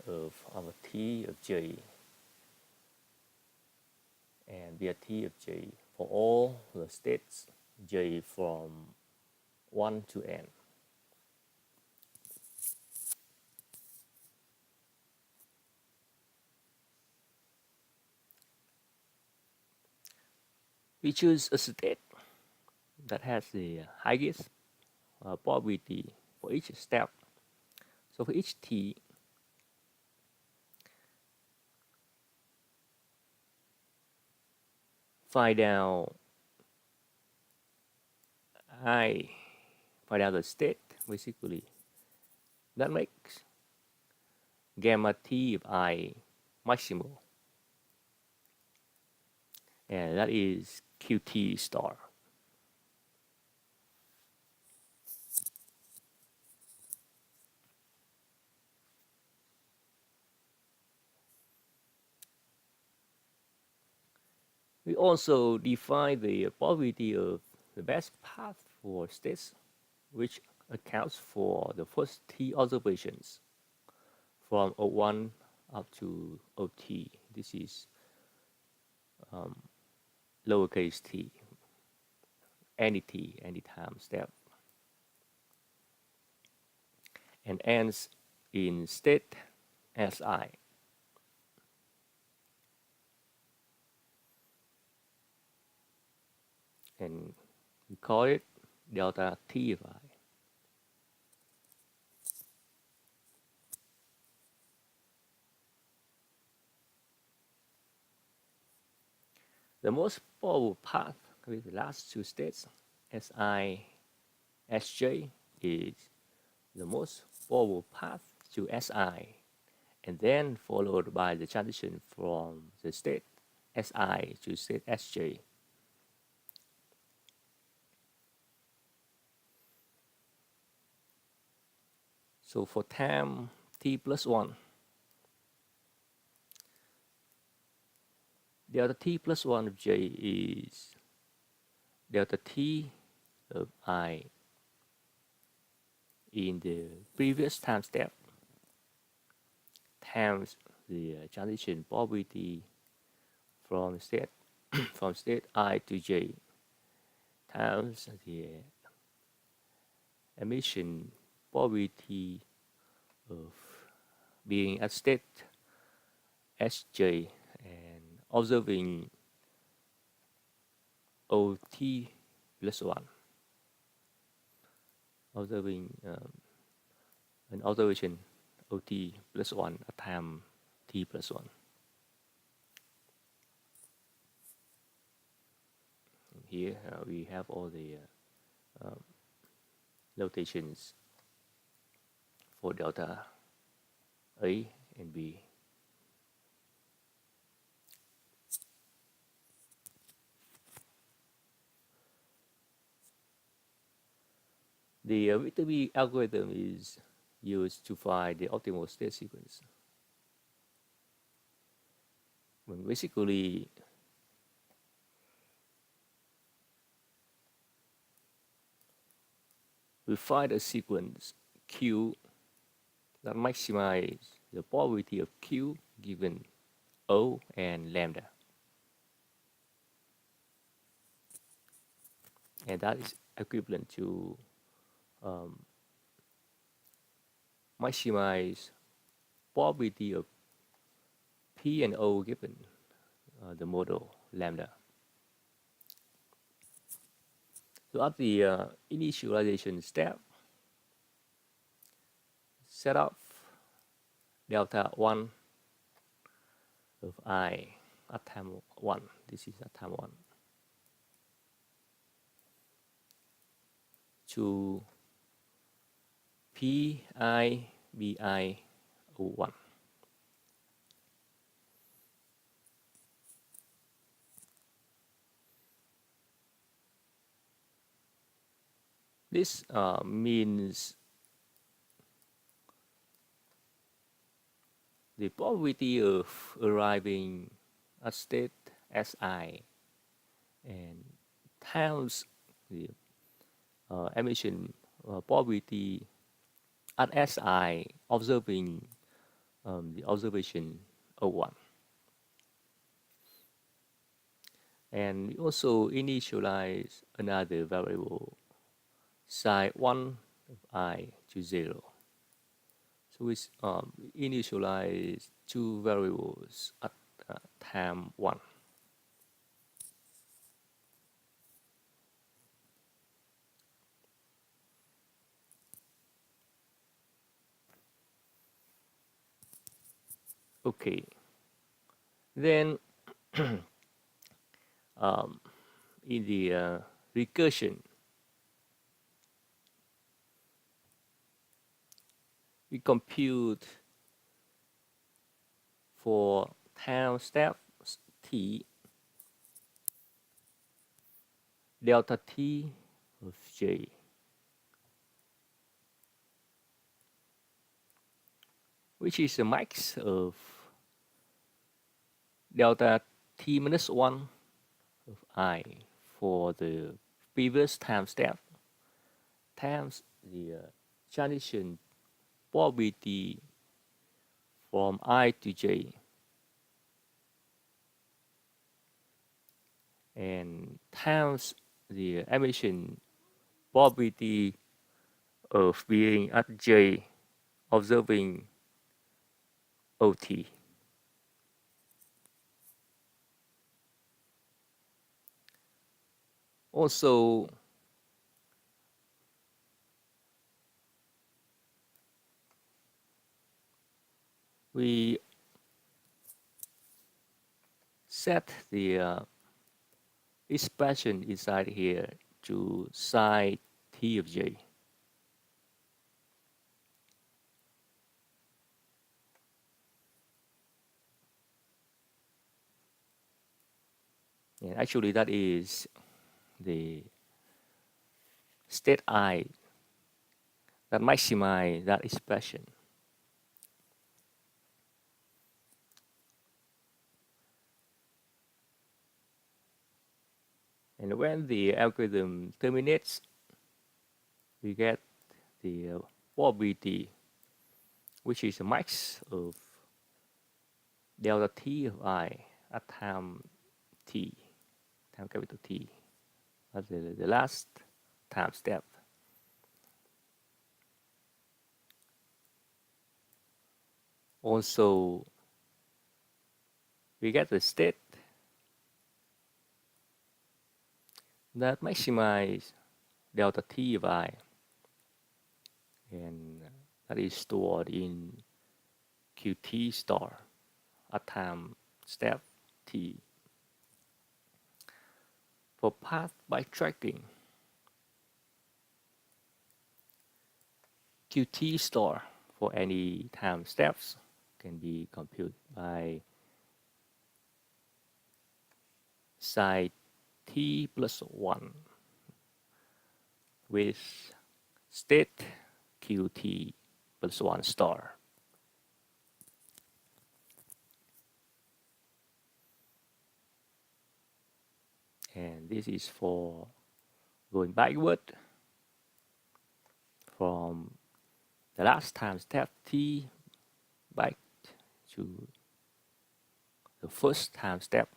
of our T of J and BRT of J for all the states J from 1 to n. We choose a state that has the highest probability for each step. So for each T, find out the state basically that makes gamma T of I maximal, and that is QT star. We also define the probability of the best path for states, which accounts for the first T observations from O1 up to OT. This is lowercase t, any t, anytime step, and ends in state Si. And we call it delta T of I. The most probable path with the last two states, Si, Sj, is the most probable path to Si, and then followed by the transition from the state Si to state Sj. So for time t plus 1, delta t plus 1 of j is delta t of I in the previous time step times the transition probability from state from state I to j times the emission probability of being at state Sj and observing OT plus 1. Observing an observation OT plus 1 at time t plus 1. Here we have all the notations for delta A and B. The Victor B algorithm is used to find the optimal state sequence. When basically we find a sequence Q that maximizes the probability of Q given O and lambda. And that is equivalent to maximize probability of P and O given the model lambda. So at the initialization step, set up delta 1 of I at time 1. This is at time 1. To Pi Bi O1. This means the probability of arriving at state Si and times the emission probability at Si observing the observation 01. And we also initialize another variable psi 1 of I to 0. So we initialize two variables at time 1. Okay. Then in the recursion, we compute for time step t delta t of j, which is a max of delta t minus 1 of I for the previous time step times the transition probability from I to j, and times the emission probability of being at j observing OT. Also, we set the expression inside here to psi t of j. And actually, that is the state I that maximize that expression. And when the algorithm terminates, we get the probability, which is a max of delta t of I at time t, time capital T, at the last time step. Also, we get the state that maximize delta t of I, and that is stored in qt star at time step t. For path backtracking, qt star for any time steps can be computed by psi t plus 1 with state qt plus 1 star. And this is for going backward from the last time step t back to the first time step